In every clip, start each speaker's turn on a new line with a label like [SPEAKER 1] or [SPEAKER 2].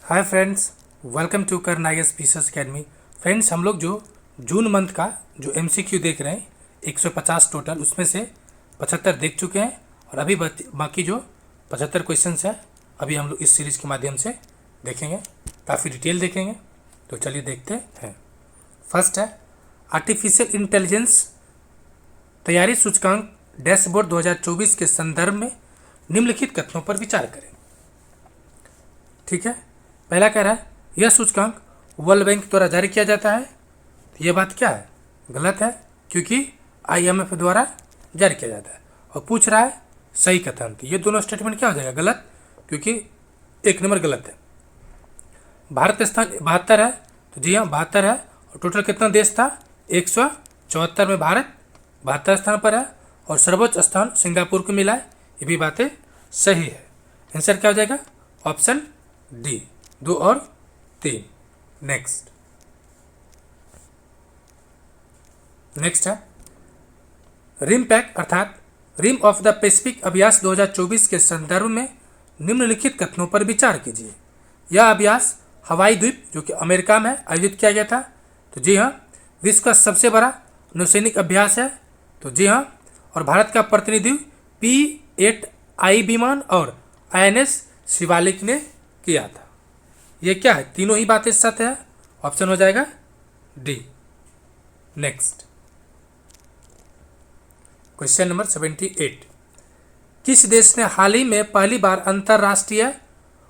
[SPEAKER 1] Hi friends, welcome to Karn IAS PCS academy. Friends, हम लोग जो जून मंथ का जो एमसीक्यू देख रहे हैं 150 टोटल, उसमें से 75 देख चुके हैं और अभी बाकी जो 75 क्वेश्चंस हैं अभी हम लोग इस सीरीज़ के माध्यम से देखेंगे, काफ़ी डिटेल देखेंगे। तो चलिए देखते हैं। फर्स्ट है आर्टिफिशियल इंटेलिजेंस तैयारी सूचकांक डैशबोर्ड 2024 के संदर्भ में निम्नलिखित कथनों पर विचार करें। ठीक है, पहला कह रहा है यह सूचकांक वर्ल्ड बैंक द्वारा जारी किया जाता है। तो यह बात क्या है? गलत है, क्योंकि आईएमएफ द्वारा जारी किया जाता है। और पूछ रहा है सही कथन। तो ये दोनों स्टेटमेंट क्या हो जाएगा? गलत, क्योंकि एक नंबर गलत है। भारत स्थान 72 है, तो जी हाँ 72 है। और टोटल कितना देश था? 174 में भारत 72 स्थान पर है और सर्वोच्च स्थान सिंगापुर को मिला है। ये भी बातें सही है। आंसर क्या हो जाएगा? ऑप्शन डी, 2 और 3। नेक्स्ट है रिम पैक अर्थात रिम ऑफ द पैसिफिक अभ्यास 2024 के संदर्भ में निम्नलिखित कथनों पर विचार कीजिए। यह अभ्यास हवाई द्वीप जो कि अमेरिका में आयोजित किया गया था। तो जी हाँ, विश्व का सबसे बड़ा नौसैनिक अभ्यास है। तो जी हाँ, और भारत का प्रतिनिधित्व P-8I विमान और INS शिवालिक ने किया था। ये क्या है? तीनों ही बातें सत्य है। ऑप्शन हो जाएगा डी। Next question number 78। किस देश ने हाल ही में पहली बार अंतरराष्ट्रीय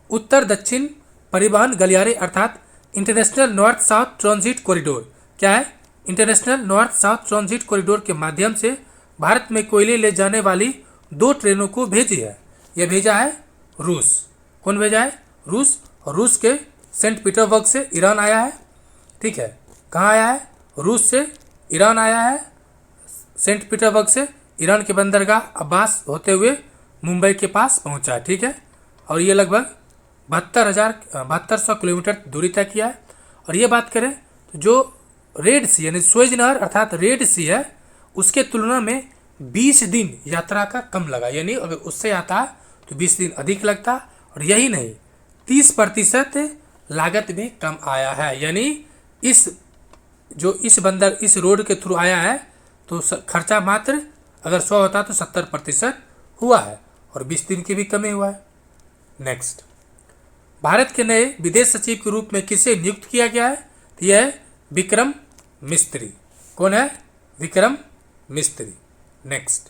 [SPEAKER 1] उत्तर दक्षिण परिवहन गलियारे अर्थात international north south transit corridor, क्या है? International north south transit corridor के माध्यम से भारत में कोयले ले जाने वाली 2 ट्रेनों को भेजी है। यह भेजा है रूस। कौन भेजा है? रूस। और रूस के सेंट पीटर्सबर्ग से ईरान आया है। ठीक है, कहाँ आया है? रूस से ईरान आया है। सेंट पीटर्सबर्ग से ईरान के बंदरगाह अब्बास होते हुए मुंबई के पास पहुंचा है। ठीक है, और ये लगभग 7200 किलोमीटर दूरी तय किया है। और ये बात करें तो जो रेड सी यानी सुएज नहर अर्थात रेड सी है, उसके तुलना में 20 दिन यात्रा का कम लगा। यानी अगर उससे आता तो 20 दिन अधिक लगता। और यही नहीं, 30% लागत भी कम आया है। यानी इस रोड के थ्रू आया है तो खर्चा मात्र अगर 100 होता तो 70% हुआ है और 20 दिन की भी कमी हुआ है। नेक्स्ट, भारत के नए विदेश सचिव के रूप में किसे नियुक्त किया गया है? तो यह है विक्रम मिस्त्री। कौन है? विक्रम मिस्त्री। नेक्स्ट,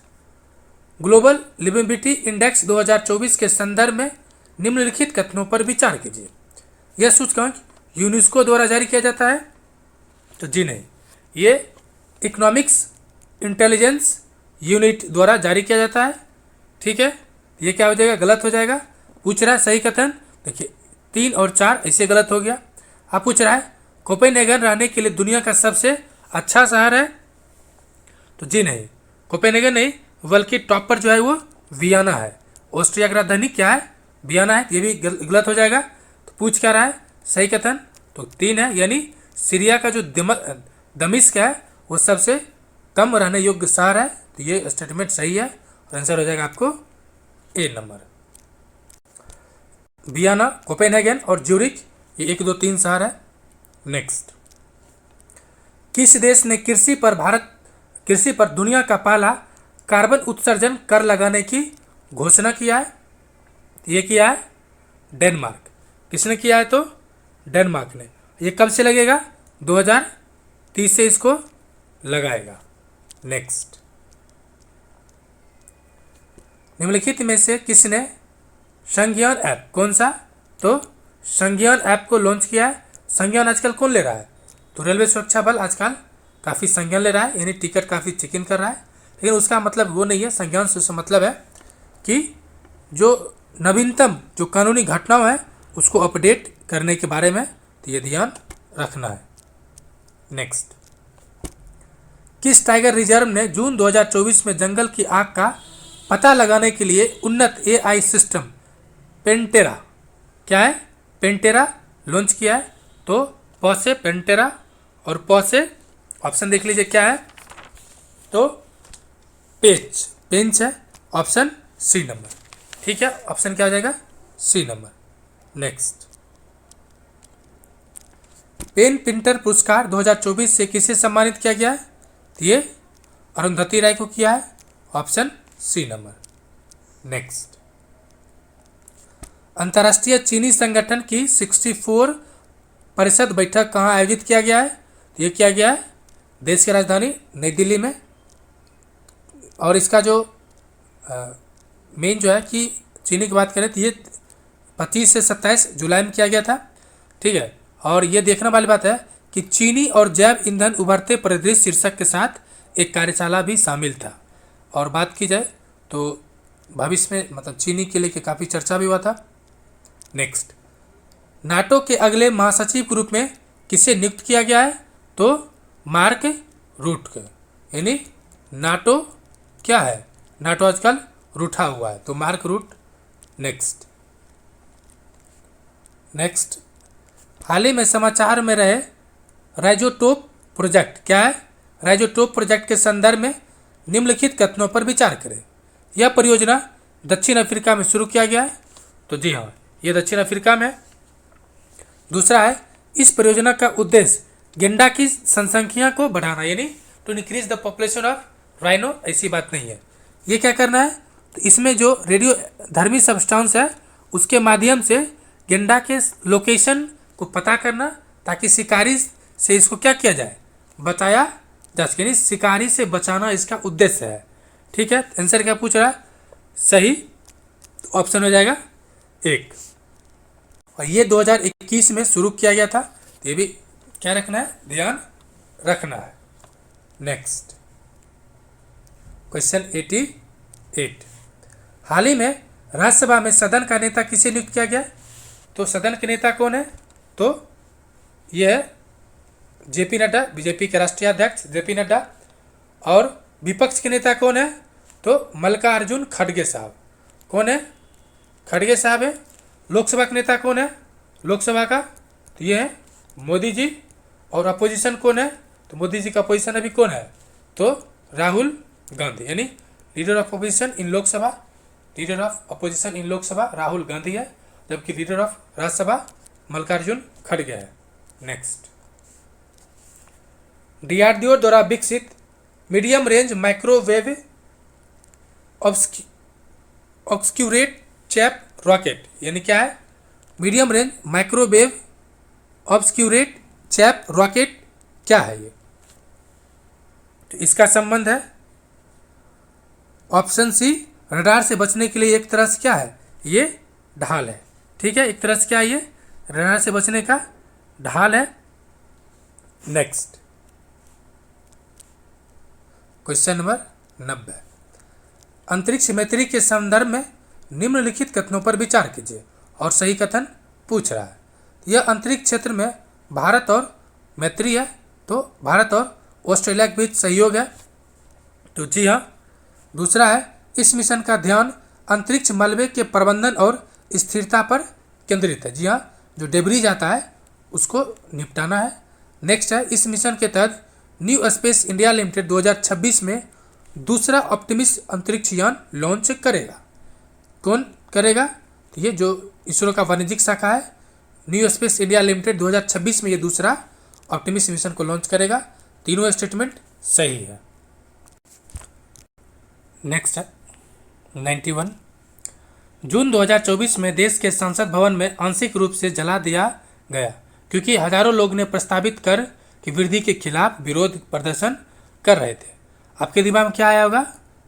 [SPEAKER 1] ग्लोबल लिविबिलिटी इंडेक्स 2024 के संदर्भ में निम्नलिखित कथनों पर विचार कीजिए। यह सूचकांक यूनेस्को द्वारा जारी किया जाता है। तो जी नहीं, ये इकोनॉमिक्स इंटेलिजेंस यूनिट द्वारा जारी किया जाता है। ठीक है, ये क्या हो जाएगा? गलत हो जाएगा। पूछ रहा है सही कथन। देखिए 3 और 4 ऐसे गलत हो गया। अब पूछ रहा है कोपेनहेगन रहने के लिए दुनिया का सबसे अच्छा शहर है। तो जी नहीं, कोपेनहेगन नहीं, बल्कि टॉप पर जो है वो वियना है। ऑस्ट्रिया की राजधानी क्या है? वियना है। ये भी गलत हो जाएगा। तो पूछ क्या रहा है? सही कथन तो 3 है, यानी सीरिया का जो दमिश्क है वो सबसे कम रहने योग्य शहर है। तो ये स्टेटमेंट सही है और आंसर हो जाएगा आपको ए नंबर। वियना, कोपेनहेगन और ज्यूरिख ये 1, 2, 3 शहर है। नेक्स्ट, किस देश ने कृषि पर दुनिया का पहला कार्बन उत्सर्जन कर लगाने की घोषणा किया है? ये किया है डेनमार्क। किसने किया है? तो डेनमार्क ने। ये कब से लगेगा? 2030 से इसको लगाएगा। नेक्स्ट, निम्नलिखित में से किसने संज्ञान ऐप, कौन सा? तो संज्ञान ऐप को लॉन्च किया है। संज्ञान आजकल कौन ले रहा है? तो रेलवे सुरक्षा बल आजकल काफ़ी संज्ञान ले रहा है, यानी टिकट काफ़ी चेक इन कर रहा है। लेकिन उसका मतलब वो नहीं है। संज्ञान से मतलब है कि जो नवीनतम जो कानूनी घटनाओं है उसको अपडेट करने के बारे में। तो ये ध्यान रखना है। नेक्स्ट, किस टाइगर रिजर्व ने जून 2024 में जंगल की आग का पता लगाने के लिए उन्नत AI सिस्टम पेंटेरा, क्या है? पेंटेरा लॉन्च किया है? तो प से पेंटेरा और प से ऑप्शन देख लीजिए क्या है? तो पेंच है। Option C number. ठीक है, ऑप्शन क्या हो जाएगा? C number. Next, PEN Pinter पुरस्कार 2024 से किसे सम्मानित किया गया है? तो ये अरुंधति राय को किया है, ऑप्शन सी नंबर। नेक्स्ट, अंतर्राष्ट्रीय चीनी संगठन की 64 परिषद बैठक कहाँ आयोजित किया गया है? तो ये किया गया है देश की राजधानी नई दिल्ली में। और इसका जो मेन जो है कि चीनी की बात करें तो ये 25 से 27 जुलाई में किया गया था, ठीक है। और ये देखने वाली बात है कि चीनी और जैव ईंधन उभरते परिदृश्य शीर्षक के साथ एक कार्यशाला भी शामिल था। और बात की जाए तो भविष्य में मतलब चीनी के लिए काफ़ी चर्चा भी हुआ था। नेक्स्ट, नाटो के अगले महासचिव के रूप में किसे नियुक्त किया गया है? तो मार्क रूट के, यानी नाटो क्या है, नाटो आजकल रूठा हुआ है, तो मार्क रूट। नेक्स्ट, हाल ही में समाचार में रहे राइजोटोप प्रोजेक्ट क्या है? राइजोटोप प्रोजेक्ट के संदर्भ में निम्नलिखित कथनों पर विचार करें। यह परियोजना दक्षिण अफ्रीका में शुरू किया गया है, तो जी हाँ, ये दक्षिण अफ्रीका में। दूसरा है, इस परियोजना का उद्देश्य गेंडा की जनसंख्या को बढ़ाना, यानी to increase the population of rhino, ऐसी बात नहीं है। ये क्या करना है? तो इसमें जो रेडियो धर्मी सब्सटेंस है उसके माध्यम से गेंडा के लोकेशन को पता करना, ताकि शिकारी से इसको क्या किया जाए, बताया जा सके, यानी शिकारी से बचाना इसका उद्देश्य है, ठीक है। आंसर क्या पूछ रहा है? सही, तो ऑप्शन हो जाएगा 1। और ये 2021 में शुरू किया गया था, तो ये भी क्या रखना है, ध्यान रखना है। नेक्स्ट, क्वेश्चन 88, हाल ही में राज्यसभा में सदन का नेता किसे नियुक्त किया गया? तो सदन के नेता कौन है? तो यह है जेपी नड्डा, बीजेपी के राष्ट्रीय अध्यक्ष जेपी नड्डा। और विपक्ष के नेता कौन है? तो मल्लिकार्जुन खड़गे साहब। कौन है? खड़गे साहब है। लोकसभा का नेता कौन है? लोकसभा का तो ये है मोदी जी। और अपोजिशन कौन है? तो मोदी जी का अपोजिशन अभी कौन है? तो राहुल गांधी, यानी leader of opposition in Lok Sabha, leader of opposition in Lok Sabha Rahul Gandhi है, जबकि लीडर ऑफ राज्यसभा मल्लिकार्जुन खड़गे है। नेक्स्ट, डीआरडीओ द्वारा विकसित medium range microwave obscurant chaff rocket, यानी क्या है? Medium range microwave obscurant chaff rocket क्या है ये? तो इसका संबंध है ऑप्शन सी, रडार से बचने के लिए एक तरह से क्या है, ये ढाल है, ठीक है। एक तरह से क्या है, ये रडार से बचने का ढाल है। नेक्स्ट, क्वेश्चन नंबर 90, अंतरिक्ष मैत्री के संदर्भ में निम्नलिखित कथनों पर विचार कीजिए और सही कथन पूछ रहा है। यह अंतरिक्ष क्षेत्र में भारत और मैत्री है, तो भारत और ऑस्ट्रेलिया के बीच सहयोग है, तो जी हाँ। दूसरा है, इस मिशन का ध्यान अंतरिक्ष मलबे के प्रबंधन और स्थिरता पर केंद्रित है, जी हाँ, जो डेब्रीज आता है उसको निपटाना है। नेक्स्ट है, इस मिशन के तहत न्यू स्पेस इंडिया लिमिटेड 2026 में दूसरा ऑप्टिमिस्ट अंतरिक्ष यान लॉन्च करेगा। कौन करेगा? तो ये जो इसरो का वाणिज्यिक शाखा है, न्यू स्पेस इंडिया लिमिटेड 2026 में ये दूसरा ऑप्टिमिस्ट मिशन को लॉन्च करेगा। तीनों स्टेटमेंट सही है। नेक्स्ट है 91, जून 2024 में देश के संसद भवन में आंशिक रूप से जला दिया गया क्योंकि हजारों लोग ने प्रस्तावित कर की वृद्धि के खिलाफ विरोध प्रदर्शन कर रहे थे। आपके दिमाग में क्या आया होगा?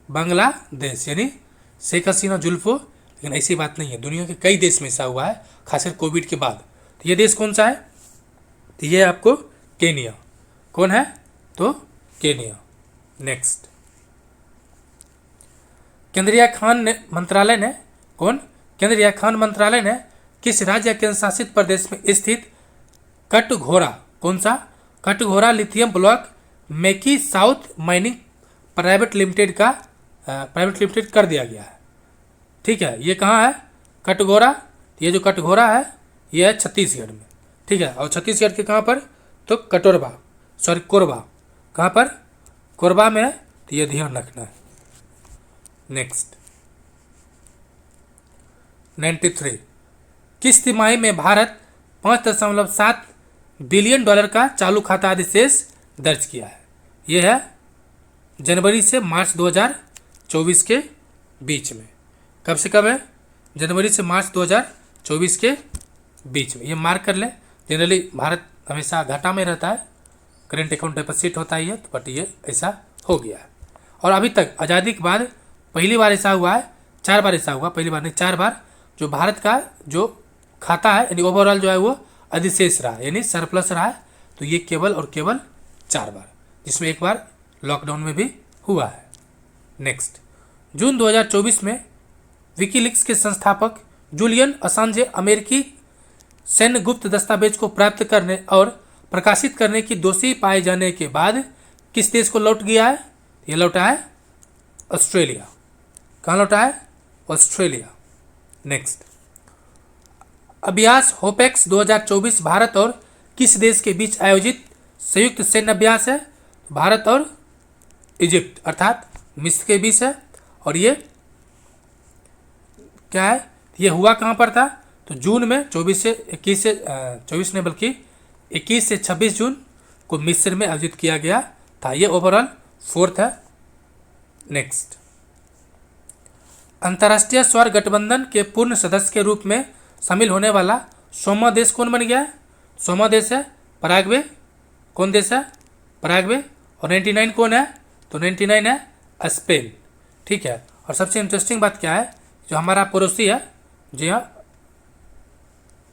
[SPEAKER 1] बांग्लादेश, यानी शेख हसीना जुल्फो। लेकिन ऐसी बात नहीं है, दुनिया के कई देश में ऐसा हुआ है, खासकर कोविड के बाद। तो ये देश कौन सा है? तो ये आपको केनिया। कौन है? तो केनिया। नेक्स्ट, केंद्रीय खान मंत्रालय ने, कौन? केंद्रीय खान मंत्रालय ने किस राज्य केंद्र शासित प्रदेश में स्थित कटघोरा, कौन सा? Katghora lithium block Maiki south mining private limited कर दिया गया है, ठीक है। ये कहाँ है? कटघोरा। ये जो कटघोरा है ये है छत्तीसगढ़ में, ठीक है। और छत्तीसगढ़ के कहाँ पर? तो कोरबा। कहाँ पर? कोरबा में है, तो ये ध्यान रखना है। नेक्स्ट, 93, किस तिमाही में भारत 5.7 बिलियन डॉलर का चालू खाता अधिशेष दर्ज किया है। यह है जनवरी से मार्च 2024 के बीच में। कब से कब है? जनवरी से मार्च 2024 के बीच में। ये मार्क कर लें। जनरली भारत हमेशा घाटा में रहता है, करेंट अकाउंट डेफिसिट होता ही है, तो बट ये ऐसा हो गया है। और अभी तक आज़ादी के बाद पहली बार ऐसा हुआ है, 4 बार ऐसा हुआ, पहली बार नहीं 4 बार, जो भारत का जो खाता है यानी ओवरऑल जो है वो अधिशेष रहा है, यानी सरप्लस रहा है। तो ये केवल और केवल 4 बार, जिसमें एक बार लॉकडाउन में भी हुआ है। नेक्स्ट, जून 2024 में विकीलीक्स के संस्थापक जूलियन असांजे अमेरिकी सैन्य गुप्त दस्तावेज को प्राप्त करने और प्रकाशित करने की दोषी पाए जाने के बाद किस देश को लौट गया है? ये लौटा है ऑस्ट्रेलिया। कहाँ लौटा है? ऑस्ट्रेलिया। नेक्स्ट, अभ्यास होपेक्स 2024 भारत और किस देश के बीच आयोजित संयुक्त सैन्य अभ्यास है? भारत और इजिप्ट अर्थात मिस्र के बीच है। और ये क्या है? ये हुआ कहाँ पर था? तो जून में 24 से 26 जून को मिस्र में आयोजित किया गया था। ये ओवरऑल 4th है। नेक्स्ट, अंतर्राष्ट्रीय सौर गठबंधन के पूर्ण सदस्य के रूप में शामिल होने वाला 100वां देश कौन बन गया है? 100वां देश है पराग्वे। कौन देश है? पराग्वे। और 99 कौन है? तो 99 है स्पेन। ठीक है। और सबसे इंटरेस्टिंग बात क्या है, जो हमारा पड़ोसी है, जी हाँ,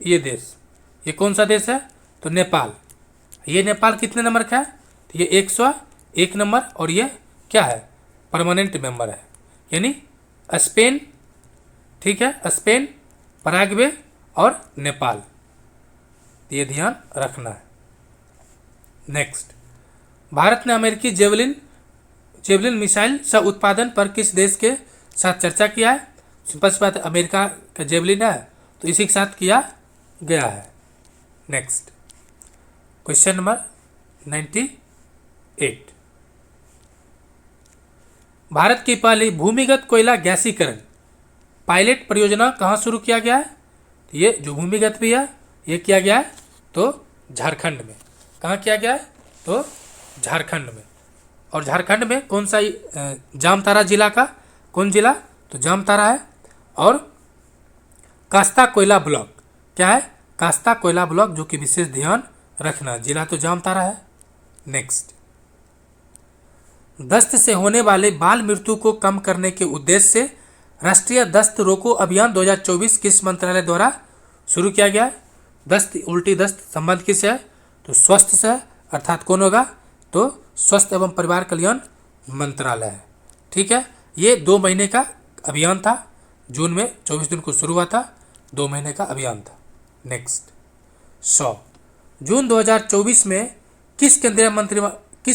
[SPEAKER 1] ये देश, ये कौन सा देश है? तो नेपाल। ये नेपाल कितने नंबर का है? तो ये 101 नंबर। और ये क्या है? परमानेंट मेंबर है, यानी स्पेन, ठीक है, स्पेन, पराग्वे और नेपाल, ये ध्यान रखना है। नेक्स्ट, भारत ने अमेरिकी जेवलिन मिसाइल सह उत्पादन पर किस देश के साथ चर्चा किया है? स्पष्ट बात है, अमेरिका का जेवलिन है, तो इसी के साथ किया गया है। नेक्स्ट, क्वेश्चन नंबर 98, भारत की पहली भूमिगत कोयला गैसीकरण पायलट परियोजना कहाँ शुरू किया गया है? ये जो भूमिगत भी है, ये किया गया है तो झारखंड में। कहाँ किया गया है? तो झारखंड में। और झारखंड में कौन सा? जामतारा जिला का। कौन जिला? तो जामतारा है। और कास्ता कोयला ब्लॉक, क्या है? कास्ता कोयला ब्लॉक, जो कि विशेष ध्यान रखना, जिला तो जामतारा है। नेक्स्ट, दस्त से होने वाले बाल मृत्यु को कम करने के उद्देश्य से राष्ट्रीय दस्त रोको अभियान 2024 किस मंत्रालय द्वारा शुरू किया गया है? दस्त, उल्टी दस्त संबंध किस है? तो स्वास्थ्य से है, अर्थात कौन होगा? तो स्वास्थ्य एवं परिवार कल्याण मंत्रालय है। ठीक है। ये 2 महीने का अभियान था, जून में 24 दिन को शुरू हुआ था, 2 महीने का अभियान था। नेक्स्ट, 100 जून 2024 में किस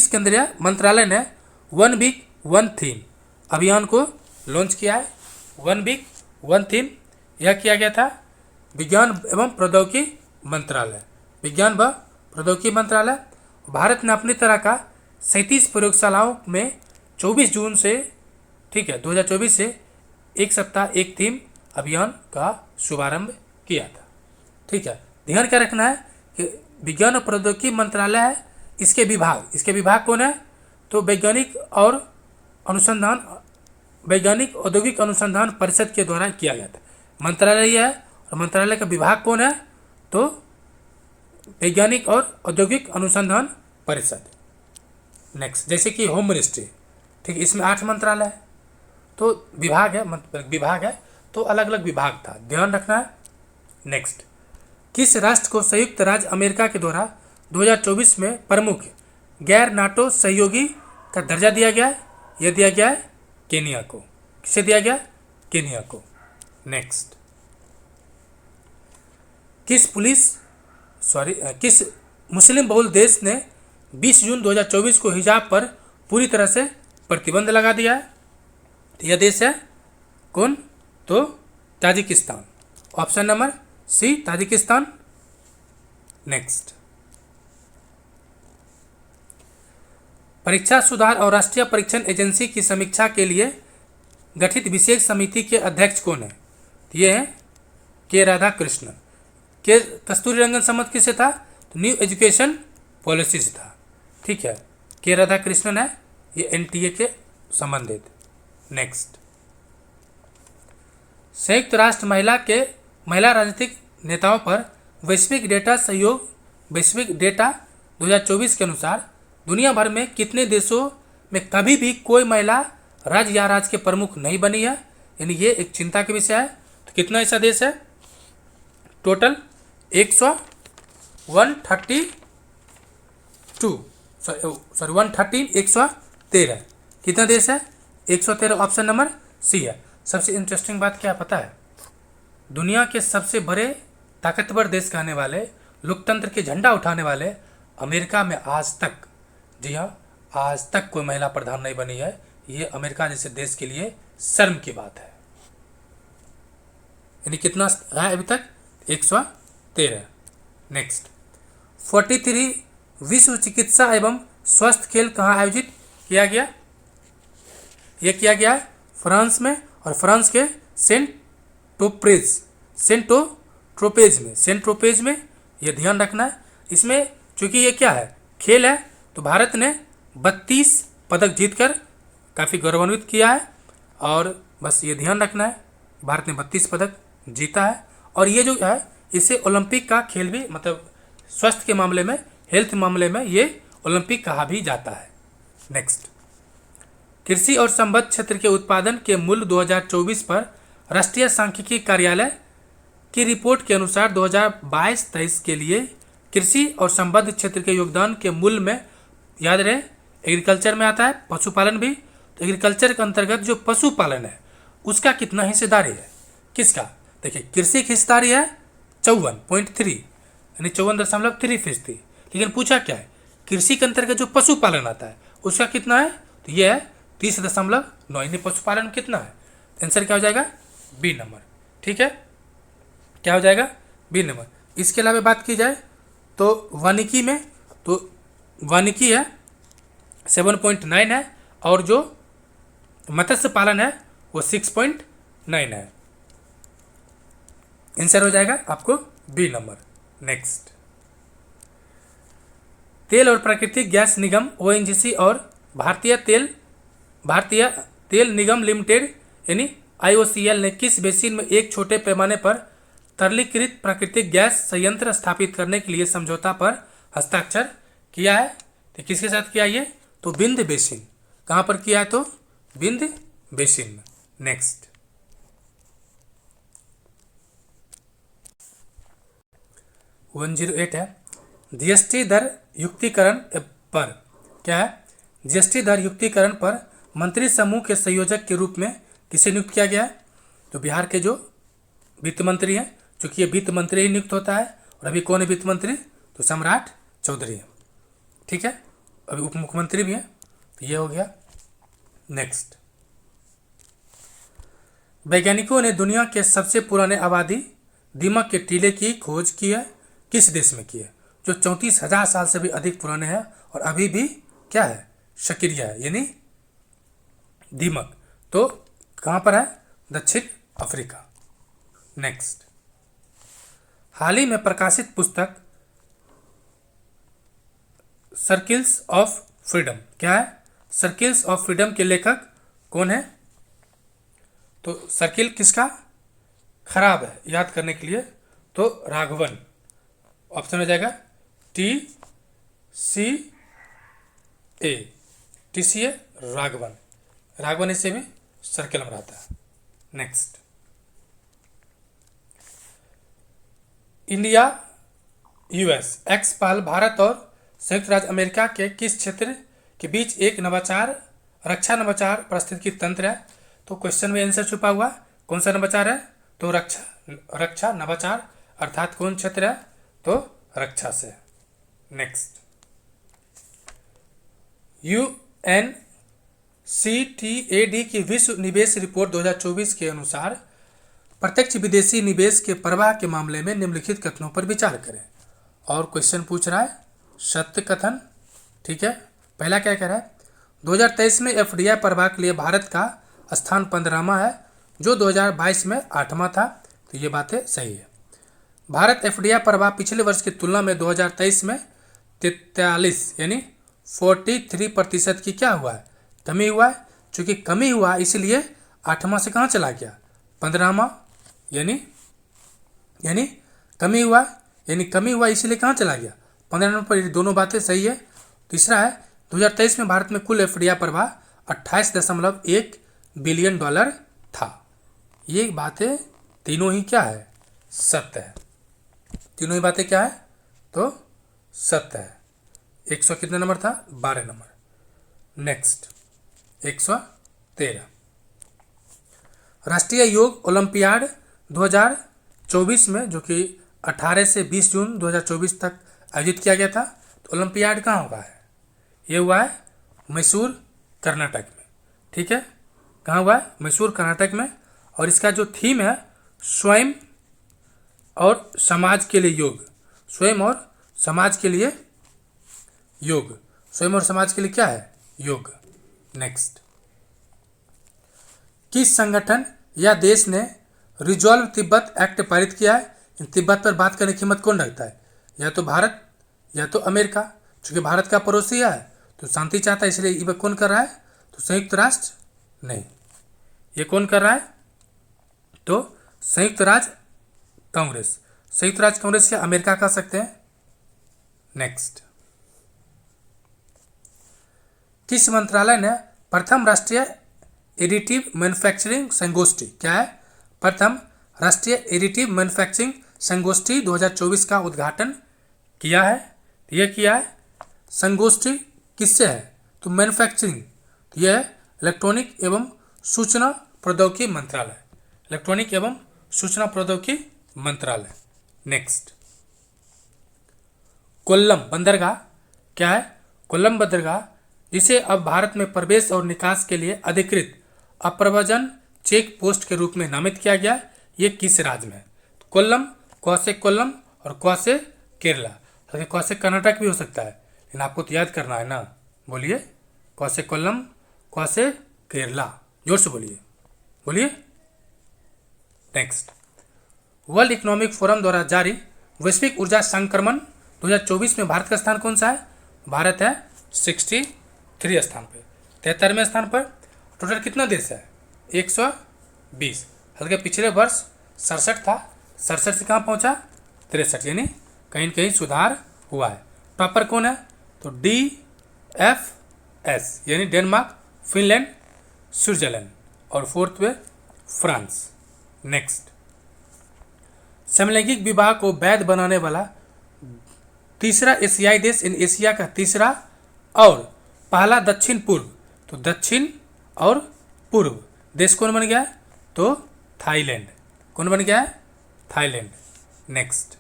[SPEAKER 1] केंद्रीय मंत्रालय ने वन वीक वन थीम अभियान को लॉन्च किया है? वन वीक वन थीम यह किया गया था विज्ञान एवं प्रौद्योगिकी मंत्रालय। विज्ञान व प्रौद्योगिकी मंत्रालय। भारत ने अपनी तरह का 37 प्रयोगशालाओं में 24 जून से, ठीक है, 2024 से एक सप्ताह एक थीम अभियान का शुभारंभ किया था। ठीक है। ध्यान क्या रखना है कि विज्ञान और प्रौद्योगिकी मंत्रालय है, इसके विभाग कौन है? तो वैज्ञानिक औद्योगिक अनुसंधान परिषद के द्वारा किया गया था। मंत्रालय यह है और मंत्रालय का विभाग कौन है? तो वैज्ञानिक और औद्योगिक अनुसंधान परिषद। नेक्स्ट, जैसे कि होम मिनिस्ट्री, ठीक है, इसमें 8 मंत्रालय है, तो विभाग है, तो अलग अलग विभाग था, ध्यान रखना है। नेक्स्ट, किस राष्ट्र को संयुक्त राज्य अमेरिका के द्वारा 2024 में प्रमुख गैर नाटो सहयोगी का दर्जा दिया गया है? यह दिया गया है केनिया को। किसे दिया गया? केनिया को। नेक्स्ट, किस मुस्लिम बहुल देश ने 20 जून 2024 को हिजाब पर पूरी तरह से प्रतिबंध लगा दिया है? तो यह देश है कौन? तो Tajikistan. Option number C, Tajikistan. Next, परीक्षा सुधार और राष्ट्रीय परीक्षण एजेंसी की समीक्षा के लिए गठित विशेष समिति के अध्यक्ष कौन है? ये है के राधाकृष्णन। के कस्तूरी रंगन सम्मत किसे था? तो न्यू एजुकेशन पॉलिसीज था। ठीक है, के राधाकृष्णन है, ये एनटीए के संबंधित। नेक्स्ट, संयुक्त राष्ट्र महिला राजनीतिक नेताओं पर वैश्विक डेटा सहयोग, वैश्विक डेटा 2024 के अनुसार दुनिया भर में कितने देशों में कभी भी कोई महिला राज्य या राज्य के प्रमुख नहीं बनी है, यानी ये एक चिंता का विषय है। तो कितना ऐसा देश है? टोटल 113। कितना देश है? 113, ऑप्शन नंबर सी है। सबसे इंटरेस्टिंग बात क्या पता है? दुनिया के सबसे बड़े ताकतवर देश कहने वाले, लोकतंत्र के झंडा उठाने वाले अमेरिका में आज तक, जी हाँ, आज तक कोई महिला प्रधान नहीं बनी है। ये अमेरिका जैसे देश के लिए शर्म की बात है। यानी कितना है अभी तक? 113। नेक्स्ट, 43 विश्व चिकित्सा एवं स्वास्थ्य खेल कहाँ आयोजित किया गया? यह किया गया है फ्रांस में, और फ्रांस के सेंट ट्रोपेज में। यह ध्यान रखना है। इसमें चूंकि ये क्या है, खेल है, तो भारत ने 32 पदक जीतकर काफ़ी गौरवान्वित किया है। और बस ये ध्यान रखना है, भारत ने 32 पदक जीता है। और ये जो है, इसे ओलंपिक का खेल भी, मतलब स्वास्थ्य के मामले में, हेल्थ मामले में ये ओलंपिक कहा भी जाता है। नेक्स्ट, कृषि और संबद्ध क्षेत्र के उत्पादन के मूल्य 2024 पर राष्ट्रीय सांख्यिकी कार्यालय की रिपोर्ट के अनुसार 2022-23 के लिए कृषि और संबद्ध क्षेत्र के योगदान के मूल्य में, याद रहे एग्रीकल्चर में आता है, पशुपालन भी। तो एग्रीकल्चर के अंतर्गत जो पशुपालन है उसका कितना हिस्सेदारी है? किसका? देखिए, कृषि की हिस्सेदारी है 54.3, यानी 54.3%। लेकिन पूछा क्या है, कृषि के अंतर्गत जो पशुपालन आता है उसका कितना है? तो यह है 30.9। यानी पशुपालन में कितना है? आंसर क्या हो जाएगा? B number. ठीक है, क्या हो जाएगा? B number. इसके अलावा बात की जाए तो वानिकी में, तो वानिकी है 7.9 है, और जो मत्स्य पालन है वो 6.9 है। आंसर हो जाएगा आपको बी नंबर। नेक्स्ट, तेल और प्राकृतिक गैस निगम ओएनजीसी और भारतीय तेल निगम लिमिटेड यानी आईओसीएल ने किस बेसिन में एक छोटे पैमाने पर तरलीकृत प्राकृतिक गैस संयंत्र स्थापित करने के लिए समझौता पर हस्ताक्षर किया है? तो किसके साथ किया ये? तो विंध्य बेसिन। कहाँ पर किया है? तो विंध्य बेसिन में। नेक्स्ट, 108 है, जीएसटी दर युक्तिकरण पर। क्या है? जीएसटी दर युक्तिकरण पर मंत्री समूह के संयोजक के रूप में किसे नियुक्त किया गया है? तो बिहार के जो वित्त मंत्री हैं, चूंकि ये वित्त मंत्री ही नियुक्त होता है। और अभी कौन है वित्त मंत्री? तो सम्राट चौधरी है। ठीक है, अभी उप मुख्यमंत्री भी हैं। तो ये हो गया। नेक्स्ट, वैज्ञानिकों ने दुनिया के सबसे पुराने आबादी दीमक के टीले की खोज की है। किस देश में की है? जो 34,000 साल से भी अधिक पुराने हैं और अभी भी क्या है? सक्रिय है, यानी दीमक। तो कहाँ पर है? दक्षिण अफ्रीका। नेक्स्ट, हाल ही में प्रकाशित पुस्तक सर्किल्स ऑफ फ्रीडम। क्या है? सर्किल्स ऑफ फ्रीडम के लेखक कौन है? तो सर्किल किसका खराब है याद करने के लिए? तो राघवन। ऑप्शन हो जाएगा TCA राघवन इसे भी सर्किल में रहता है। Next, India US expel Bharat और संयुक्त राज्य अमेरिका के किस क्षेत्र के बीच एक रक्षा नवाचार पारिस्थितिकी तंत्र है? तो क्वेश्चन में आंसर छुपा हुआ। कौन सा नवाचार है? तो रक्षा नवाचार, अर्थात कौन क्षेत्र है? तो रक्षा से। नेक्स्ट, UNCTAD की विश्व निवेश रिपोर्ट 2024 के अनुसार प्रत्यक्ष विदेशी निवेश के प्रवाह के मामले में निम्नलिखित कथनों पर विचार करें। और क्वेश्चन पूछ रहा है सत्य कथन। ठीक है, पहला क्या कह रहा है? 2023 में FDI प्रवाह के लिए भारत का स्थान 15वां है, जो 2022 में 8वां था। तो ये बातें सही है। भारत एफडीआई प्रभाव पिछले वर्ष की तुलना में 2023 में 43 यानी 43% की क्या हुआ है, कमी हुआ है। चूंकि कमी हुआ इसलिए 8वां से कहाँ चला गया, 15वां, यानी कमी हुआ, इसलिए कहाँ चला गया, 15 नंबर पर। ये दोनों बातें सही है। तीसरा है 2023 में भारत में कुल एफडीआई प्रवाह 28.1 बिलियन डॉलर था। ये बातें तीनों ही क्या है, सत्य है। तीनों ही बातें क्या है, तो सत्य है। 100 कितना नंबर था, 12 नंबर। नेक्स्ट 113 राष्ट्रीय योग ओलंपियाड 2024 में, जो कि 18 से 20 जून 2024 तक आयोजित किया गया था। तो ओलंपियाड कहाँ हुआ है, ये हुआ है मैसूर कर्नाटक में। ठीक है, कहाँ हुआ है, मैसूर कर्नाटक में। और इसका जो थीम है स्वयं और समाज के लिए योग, स्वयं और समाज के लिए योग, स्वयं और समाज के लिए क्या है, योग। नेक्स्ट, किस संगठन या देश ने रिजॉल्व तिब्बत एक्ट पारित किया है। इन तिब्बत पर बात करने की हिम्मत कौन रखता है, या तो भारत या तो अमेरिका। चूंकि भारत का पड़ोसी है तो शांति चाहता है, इसलिए ये कौन कर रहा है, तो संयुक्त राष्ट्र नहीं। ये कौन कर रहा है, तो संयुक्त राज्य कांग्रेस, संयुक्त राज्य कांग्रेस या अमेरिका कह सकते हैं। नेक्स्ट, किस मंत्रालय ने प्रथम राष्ट्रीय एडिटिव मैन्युफैक्चरिंग संगोष्ठी, क्या है, प्रथम राष्ट्रीय एडिटिव मैन्युफैक्चरिंग संगोष्ठी 2024 का उद्घाटन किया है। यह किया है संगोष्ठी किससे है, तो मैन्युफैक्चरिंग, यह है इलेक्ट्रॉनिक एवं सूचना प्रौद्योगिकी मंत्रालय, इलेक्ट्रॉनिक एवं सूचना प्रौद्योगिकी मंत्रालय। नेक्स्ट, कोल्लम बंदरगाह, क्या है, कोल्लम बंदरगाह, जिसे अब भारत में प्रवेश और निकास के लिए अधिकृत अप्रव्रजन चेक पोस्ट के रूप में नामित किया गया। ये किस राज्य में है, कोल्लम, कौसे कोल्लम और कौसे केरला। अगर कौसे कर्नाटक भी हो सकता है, लेकिन आपको तो याद करना है ना। बोलिए, कौसे कोल्लम, कौसे केरला, जोर से बोलिए, बोलिए। नेक्स्ट, वर्ल्ड इकोनॉमिक फोरम द्वारा जारी वैश्विक ऊर्जा संक्रमण 2024 में भारत का स्थान कौन सा है, भारत है 63 स्थान पे, 73वें स्थान पर। टोटल कितना देश है, 120। हल्के पिछले वर्ष 67 था, 67 से कहाँ पहुँचा, 63, यानी कहीं न कहीं सुधार हुआ है। टॉपर कौन है, तो DFS यानी डेनमार्क, फिनलैंड, स्विट्जरलैंड और 4th पे फ्रांस। नेक्स्ट, समलैंगिक विवाह को वैध बनाने वाला तीसरा एशियाई देश, इन एशिया का तीसरा और पहला दक्षिण पूर्व, तो दक्षिण और पूर्व देश कौन बन गया है, तो थाईलैंड। कौन बन गया है, थाईलैंड। नेक्स्ट,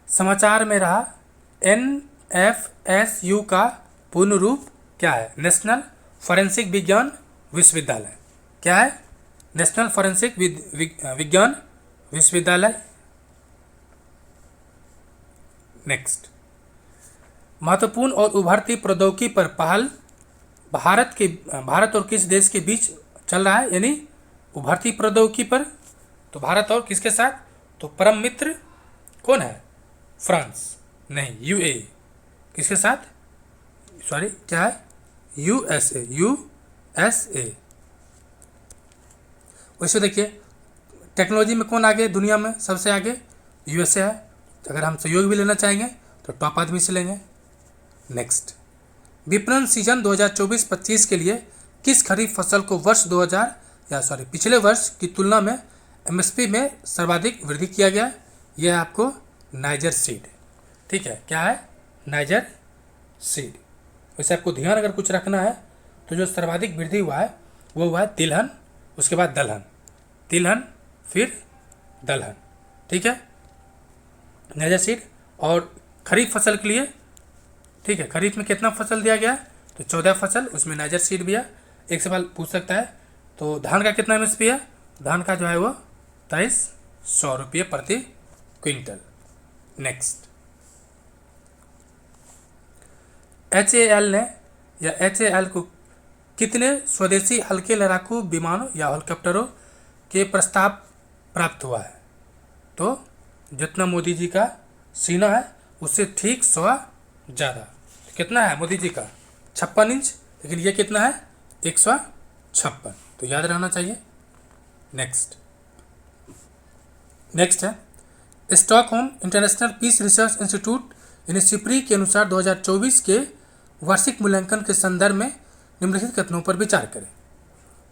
[SPEAKER 1] समाचार में रहा NFSU का पूर्ण रूप क्या है, नेशनल फॉरेंसिक विज्ञान विश्वविद्यालय। क्या है, नेशनल फॉरेंसिक विज्ञान विश्वविद्यालय। नेक्स्ट, महत्वपूर्ण और उभरती प्रौद्योगिकी पर पहल भारत और किस देश के बीच चल रहा है, यानी उभरती प्रौद्योगिकी पर, तो भारत और किसके साथ, तो परम मित्र कौन है, फ्रांस नहीं, UAE, किसके साथ, सॉरी क्या है, USA। वैसे देखिए टेक्नोलॉजी में कौन आगे, दुनिया में सबसे आगे USA है। अगर हम सहयोग भी लेना चाहेंगे तो टॉप आदमी से लेंगे। नेक्स्ट, विपणन सीजन 2024-25 के लिए किस खरीफ फसल को पिछले वर्ष की तुलना में MSP में सर्वाधिक वृद्धि किया गया। यह है आपको नाइजर सीड। ठीक है, क्या है, नाइजर सीड। वैसे आपको ध्यान अगर कुछ रखना है तो जो सर्वाधिक वृद्धि हुआ है वो हुआ है तिलहन, उसके बाद दलहन, तिलहन फिर दलहन। ठीक है, नाइजर सीड। और खरीफ फसल के लिए, ठीक है, खरीफ में कितना फसल दिया गया, तो 14 फसल, उसमें नाइजर सीड भी है। एक सवाल पूछ सकता है, तो धान का कितना MSP है, धान का जो है वो 2300 रुपये प्रति क्विंटल। नेक्स्ट, HAL को कितने स्वदेशी हल्के लड़ाकू विमानों या हेलीकॉप्टरों के प्रस्ताव प्राप्त हुआ है। तो जितना मोदी जी का सीना है उससे ठीक 100 ज़्यादा। कितना है मोदी जी का? 56 इंच, लेकिन ये कितना है? 156। तो याद रहना चाहिए। नेक्स्ट है Stockholm International Peace Research Institute यानी सिप्री के अनुसार 2024 के वार्षिक मूल्यांकन के संदर्भ में निम्नलिखित कथनों पर विचार करें।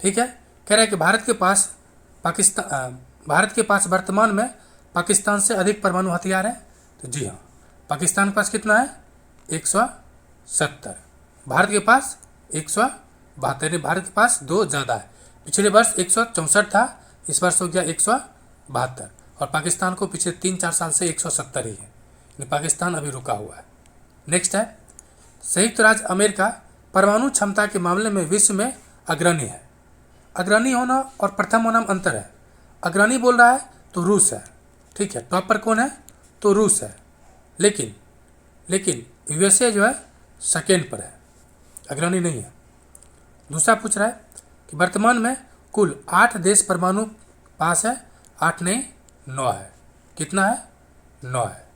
[SPEAKER 1] ठीक है, कह रहा है कि भारत के पास वर्तमान में पाकिस्तान से अधिक परमाणु हथियार है। तो जी हाँ, पाकिस्तान के पास कितना है? 170। भारत के पास 172। भारत के पास 2 ज़्यादा है। पिछले वर्ष 164 था, इस वर्ष हो गया 172, और पाकिस्तान को पिछले 3-4 साल से 170 ही है। पाकिस्तान अभी रुका हुआ है। नेक्स्ट है संयुक्त राज्य अमेरिका परमाणु क्षमता के मामले में विश्व में अग्रणी है। अग्रणी होना और प्रथम होना में अंतर है। अग्रणी बोल रहा है तो रूस है, ठीक है, टॉप पर कौन है? तो रूस है, लेकिन यूएसए जो है सेकेंड पर है, अग्रणी नहीं है। दूसरा पूछ रहा है कि वर्तमान में कुल 8 देश परमाणु पास है, 8 नहीं 9 है। कितना है? 9 है,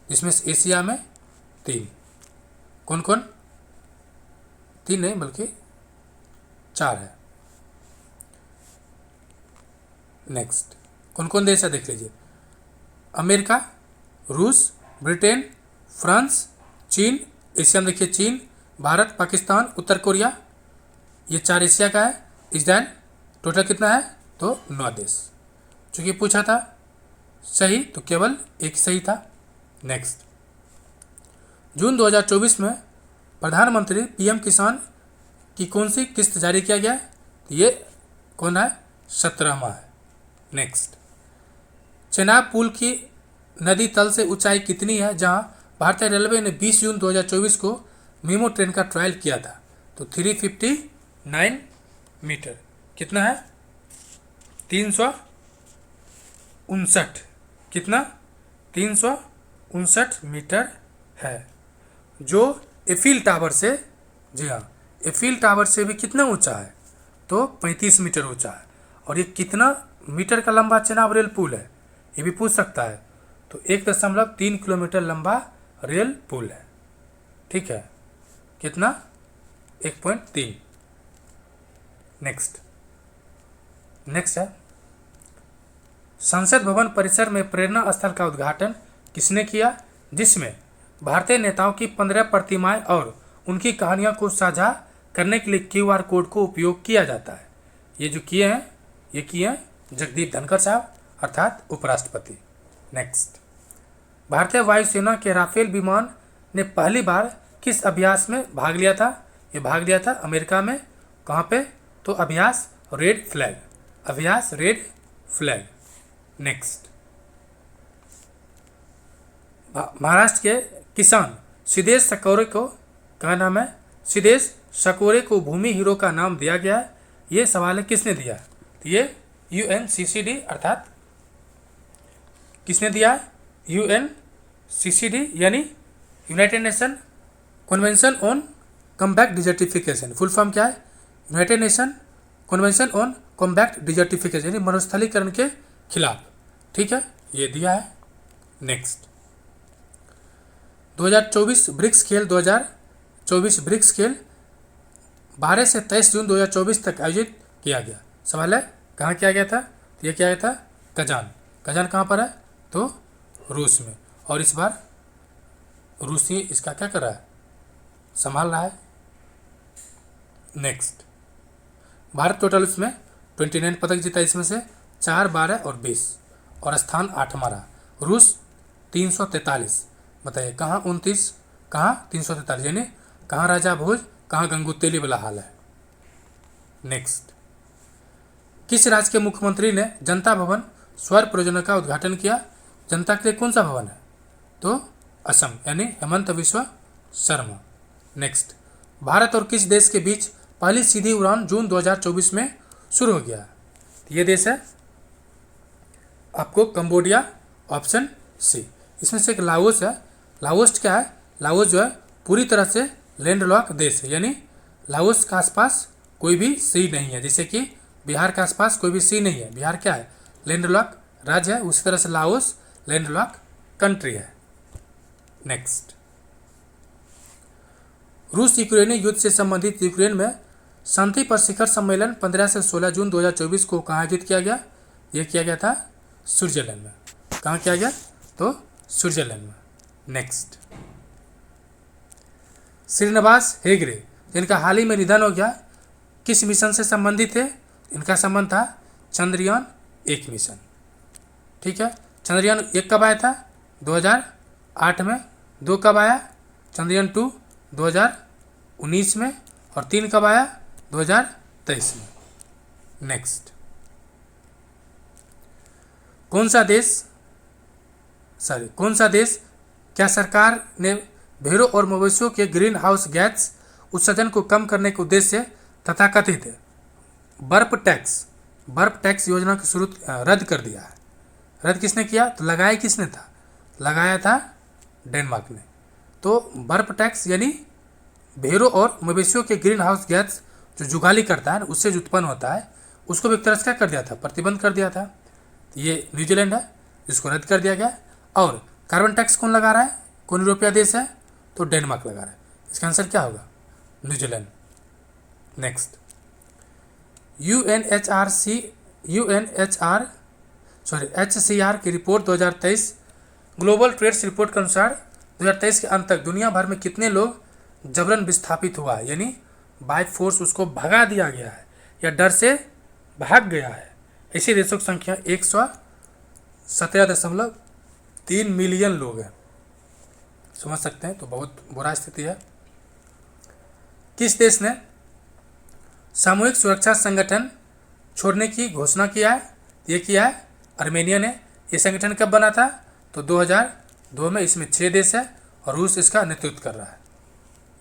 [SPEAKER 1] जिसमें से एशिया में 3। कौन कौन? 3 नहीं बल्कि 4 है। नेक्स्ट कौन कौन देश है देख लीजिए। अमेरिका, रूस, ब्रिटेन, फ्रांस, चीन। एशिया में देखिए चीन, भारत, पाकिस्तान, उत्तर कोरिया, ये 4 एशिया का है। इसराइल। टोटल कितना है? तो 9 देश। चूँकि पूछा था सही तो केवल एक सही था। नेक्स्ट जून 2024 में प्रधानमंत्री पीएम किसान की कौन सी किस्त जारी किया गया? तो ये कौन है? 17वां है। नेक्स्ट चेनाब पुल की नदी तल से ऊंचाई कितनी है जहां भारतीय रेलवे ने 20 जून 2024 को मीमो ट्रेन का ट्रायल किया था? तो 359 मीटर। कितना है? 359। कितना? 359 मीटर है, जो एफिल टावर से, जी हाँ, एफिल टावर से भी कितना ऊंचा है? तो 35 मीटर ऊंचा है। और ये कितना मीटर का लंबा चेनाब रेल पुल है, ये भी पूछ सकता है। तो 1.3 किलोमीटर लंबा रेल पुल है। ठीक है, कितना? 1.3। नेक्स्ट है संसद भवन परिसर में प्रेरणा स्थल का उद्घाटन किसने किया, जिसमें भारतीय नेताओं की 15 प्रतिमाएं और उनकी कहानियों को साझा करने के लिए क्यूआर कोड को उपयोग किया जाता है? ये जो किए हैं, ये किए हैं जगदीप धनखड़ साहब, अर्थात उपराष्ट्रपति। नेक्स्ट भारतीय वायुसेना के राफेल विमान ने पहली बार किस अभ्यास में भाग लिया था? ये भाग लिया था अमेरिका में। कहाँ पे? तो अभ्यास रेड फ्लैग। अभ्यास रेड फ्लैग। नेक्स्ट महाराष्ट्र के किसान सिद्धेश सकौरे को, क्या नाम है? सिद्धेश सकौरे को भूमि हीरो का नाम दिया गया है। ये सवाल है किसने दिया? तो ये UNCCD, अर्थात किसने दिया है? UNCCD यानी United nation convention on combat desertification. Full form क्या है? United nation convention on combat desertification, यानी मरुस्थलीकरण के खिलाफ। ठीक है, ये दिया है। नेक्स्ट 2024 ब्रिक्स खेल 12 से 23 जून 2024 तक आयोजित किया गया। सवाल है कहाँ किया गया था? तो ये किया गया था कजान। कजान कहाँ पर है? तो रूस में। और इस बार रूस ही इसका क्या कर रहा है? संभाल रहा है। नेक्स्ट भारत टोटल इसमें 29 पदक जीता, इसमें से 4, 12 और 20, और स्थान 8वां रहा। रूस 343। बताइए कहाँ 29, कहाँ 343, यानी कहाँ राजा भोज, कहाँ गंगोत्री वाला हाल है। नेक्स्ट किस राज्य के मुख्यमंत्री ने जनता भवन स्वर परियोजना का उद्घाटन किया? जनता के लिए कौन सा भवन है? तो असम, यानी हेमंत बिस्वा शर्मा। नेक्स्ट भारत और किस देश के बीच पहली सीधी उड़ान जून 2024 में शुरू हो गया? ये देश है आपको कंबोडिया, ऑप्शन सी। इसमें से एक लाओस है। लाओस क्या है? लाओस जो है पूरी तरह से लैंडलॉक देश है, यानी लाओस के आसपास कोई भी सी नहीं है, जैसे कि बिहार के आसपास कोई भी सी नहीं है। बिहार क्या है, लैंडलॉक राज्य है। उसी तरह से लाओस लैंडलॉक कंट्री है। नेक्स्ट, रूस यूक्रेनी युद्ध से संबंधित यूक्रेन में शांति पर शिखर सम्मेलन 15 से 16 जून 2024 को कहाँ आयोजित किया गया? यह किया गया था स्विट्जरलैंड में। कहाँ किया गया? तो स्विट्जरलैंड में। नेक्स्ट, श्रीनिवास हेगड़े जिनका हाल ही में निधन हो गया, किस मिशन से संबंधित है? इनका संबंध था चंद्रयान 1 मिशन। ठीक है, चंद्रयान 1 कब आया था? 2008 में। 2 कब आया? चंद्रयान 2 2019 में। और 3 कब आया? 2023 में। नेक्स्ट, कौन सा देश क्या सरकार ने भेड़ों और मवेशियों के ग्रीन हाउस गैस उत्सर्जन को कम करने के उद्देश्य से तथाकथित बर्फ टैक्स योजना की शुरू रद्द कर दिया है? रद्द किसने किया? तो लगाया किसने था? लगाया था डेनमार्क ने। तो बर्फ टैक्स यानी भेड़ों और मवेशियों के ग्रीन हाउस गैस जो जुगाली करता है, उससे जो उत्पन्न होता है, उसको भी एक तरह से क्या कर दिया था? प्रतिबंध कर दिया था। तो ये न्यूजीलैंड है जिसको रद्द कर दिया गया। और कार्बन टैक्स कौन लगा रहा है? कौन यूरोपीय देश है? तो डेनमार्क लगा रहा है। इसका आंसर क्या होगा? न्यूजीलैंड। नेक्स्ट, HCR की रिपोर्ट 2023 ग्लोबल ट्रेड्स रिपोर्ट के अनुसार 2023 के अंत तक दुनिया भर में कितने लोग जबरन विस्थापित हुआ है, यानी बाय फोर्स उसको भगा दिया गया है या डर से भाग गया है? ऐसे देशों की संख्या 117.3 मिलियन लोग हैं। समझ सकते हैं, तो बहुत बुरा स्थिति है। किस देश ने सामूहिक सुरक्षा संगठन छोड़ने की घोषणा किया है? ये किया है आर्मेनिया ने। ये संगठन कब बना था? तो 2002 में। इसमें 6 देश है और रूस इसका नेतृत्व कर रहा है।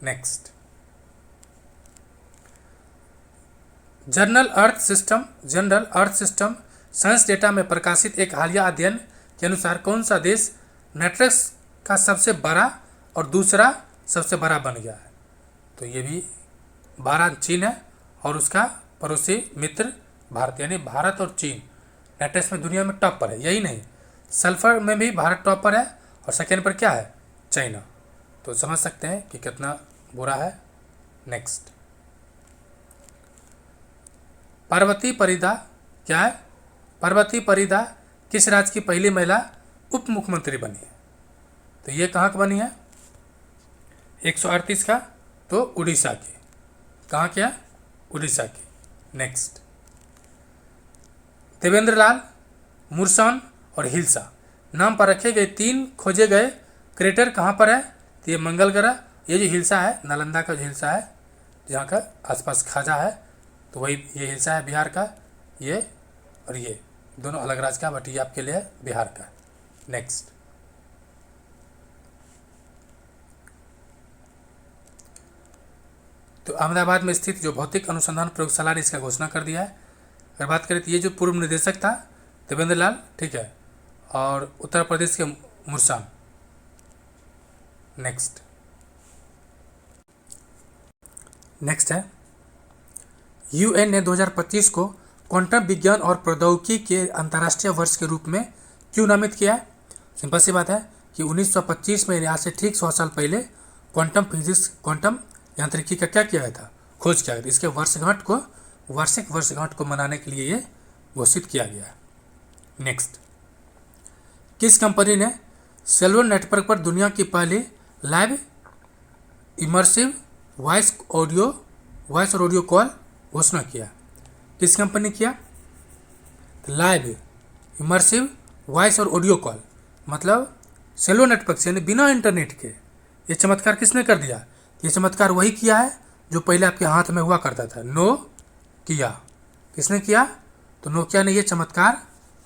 [SPEAKER 1] Next, general earth system science data में प्रकाशित एक हालिया अध्ययन के अनुसार कौन सा देश नेटवर्क का सबसे बड़ा और दूसरा सबसे बड़ा बन गया है? तो ये भी 12 चीन है और उसका पड़ोसी मित्र भारत, यानी भारत और चीन नेटवर्क में दुनिया में टॉप पर है। यही नहीं, सल्फर में भी भारत टॉप पर है और सेकेंड पर क्या है? चाइना। तो समझ सकते हैं कि कितना बुरा है। नेक्स्ट, पार्वती परिदा क्या है? पार्वती परिदा किस राज्य की पहली महिला उप मुख्यमंत्री बनी है? तो ये कहाँ की बनी है? 138 का, तो उड़ीसा की। कहाँ क्या? उड़ीसा की। नेक्स्ट, देवेंद्रलाल मुरसान और हिल्सा नाम पर रखे गए 3 खोजे गए क्रेटर कहाँ पर है? तो ये मंगल ग्रह। ये जो हिल्सा है नालंदा का जो हिल्सा है, जहाँ का आसपास खाजा है, तो वही ये हिल्सा है बिहार का। ये और ये दोनों अलग राज्य का, बट ये आपके लिए है बिहार का। नेक्स्ट, तो अहमदाबाद में स्थित जो भौतिक अनुसंधान प्रयोगशाला ने इसका घोषणा कर दिया है। अगर बात करें तो ये जो पूर्व निदेशक था देवेंद्रलाल, ठीक है, और उत्तर प्रदेश के मुरसान। नेक्स्ट है, यूएन ने 2025 को क्वांटम विज्ञान और प्रौद्योगिकी के अंतर्राष्ट्रीय वर्ष के रूप में क्यों नामित किया है? सिंपल सी बात है कि 1925 में, आज से ठीक 100 साल पहले क्वांटम यांत्रिकी का क्या किया गया था? खोज किया गया। इसके वार्षिक वर्षगांठ को मनाने के लिए ये घोषित किया गया है। नेक्स्ट, किस कंपनी ने सेलुलर नेटवर्क पर दुनिया की पहली लाइव इमर्सिव वॉइस और ऑडियो कॉल घोषणा किया? किस कंपनी किया? लाइव इमर्सिव वॉइस और ऑडियो कॉल, मतलब सेलुलर नेटवर्क से, यानी बिना इंटरनेट के। ये चमत्कार किसने कर दिया? ये चमत्कार वही किया है जो पहले आपके हाथ में हुआ करता था, नोकिया। किसने किया? तो नोकिया ने ये चमत्कार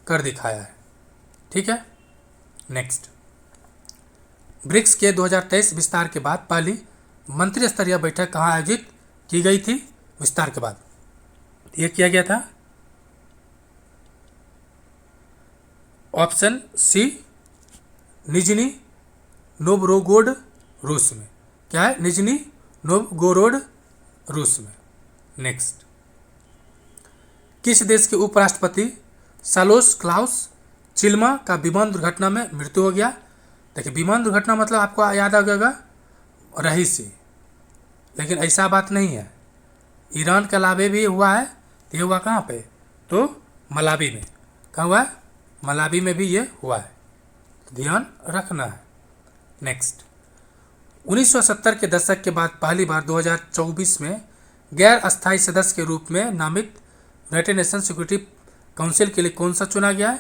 [SPEAKER 1] कर दिखाया है। ठीक है। नेक्स्ट, ब्रिक्स के 2023 विस्तार के बाद पहली मंत्री स्तरीय बैठक कहाँ आयोजित की गई थी? विस्तार के बाद ये किया गया था ऑप्शन सी, निजनी नोवगोरोड रूस में। क्या है? निजनी नोवगोरोड रूस में। नेक्स्ट, किस देश के उपराष्ट्रपति सालोस क्लाउस चिल्मा का विमान दुर्घटना में मृत्यु हो गया? देखिए, विमान दुर्घटना मतलब आपको याद आ गएगा रहीसी, लेकिन ऐसा बात नहीं है। ईरान के अलावे भी हुआ है। ये हुआ कहाँ पे? तो मलावी में। कहाँ हुआ है? मलावी में भी ये हुआ है, ध्यान रखना है। नेक्स्ट, 1970 के दशक के बाद पहली बार 2024 में गैर अस्थायी सदस्य के रूप में नामित यूनाइटेड नेशन सिक्योरिटी काउंसिल के लिए कौन सा चुना गया है?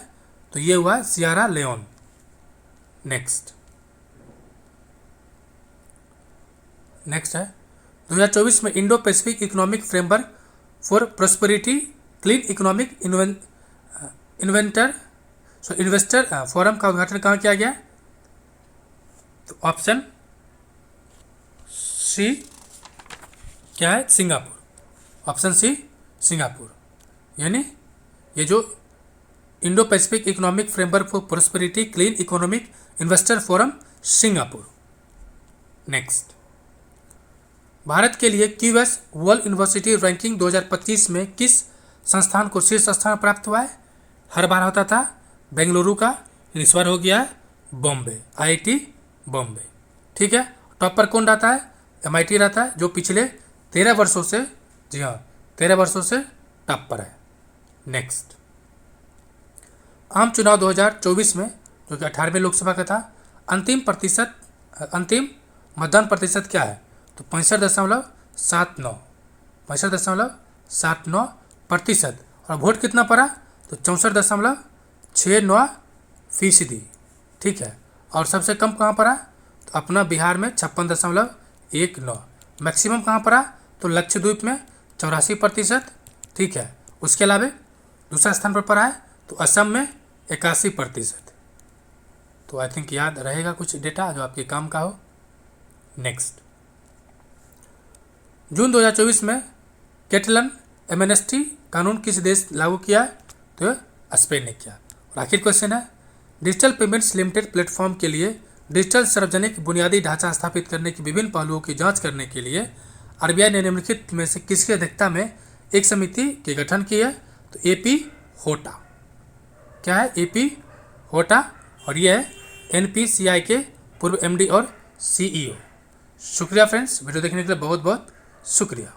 [SPEAKER 1] तो ये हुआ सियरा लियोन। नेक्स्ट है 2024 में Indo Pacific economic framework for prosperity clean economic investor forum का उद्घाटन कहाँ किया गया? तो ऑप्शन सी क्या है? सिंगापुर। ऑप्शन सी सिंगापुर, यानी ये जो Indo Pacific economic framework for prosperity clean economic investor forum, Singapore. Next, Bharat के लिए क्यूएस वर्ल्ड यूनिवर्सिटी रैंकिंग 2025 में किस संस्थान को शीर्ष स्थान प्राप्त हुआ है? हर बार होता था बेंगलुरु का, इस बार हो गया है बॉम्बे, आईआईटी बॉम्बे। ठीक है, टॉप पर कौन रहता है? एमआईटी रहता है, जो पिछले 13 वर्षों से, जी हाँ 13 वर्षों से टॉप पर है। नेक्स्ट, आम चुनाव 2024 में, जो कि 18वें लोकसभा का था, अंतिम मतदान प्रतिशत क्या है? तो 65.79% और वोट कितना पड़ा? तो 64.69%। ठीक है, और सबसे कम कहाँ पड़ा? तो अपना बिहार में 56.19। मैक्सिमम कहाँ पड़ा? तो लक्षद्वीप में 84%। ठीक है, उसके अलावा दूसरा स्थान पर पड़ा है तो असम में 81%। तो आई थिंक याद रहेगा कुछ डेटा जो आपके काम का हो। नेक्स्ट, जून 2024 में कैटलन एमनेस्टी कानून किस देश लागू किया? तो स्पेन ने किया। और आखिर क्वेश्चन है, डिजिटल पेमेंट्स लिमिटेड प्लेटफॉर्म के लिए डिजिटल सार्वजनिक बुनियादी ढांचा स्थापित करने की विभिन्न पहलुओं की जांच करने के लिए आरबीआई ने निम्नलिखित में से किसकी अध्यक्षता में एक समिति के गठन की है? तो एपी होटा। क्या है? एपी होटा, और यह है एनपीसीआई के पूर्व एमडी और सीईओ। शुक्रिया फ्रेंड्स, वीडियो देखने के लिए बहुत बहुत शुक्रिया।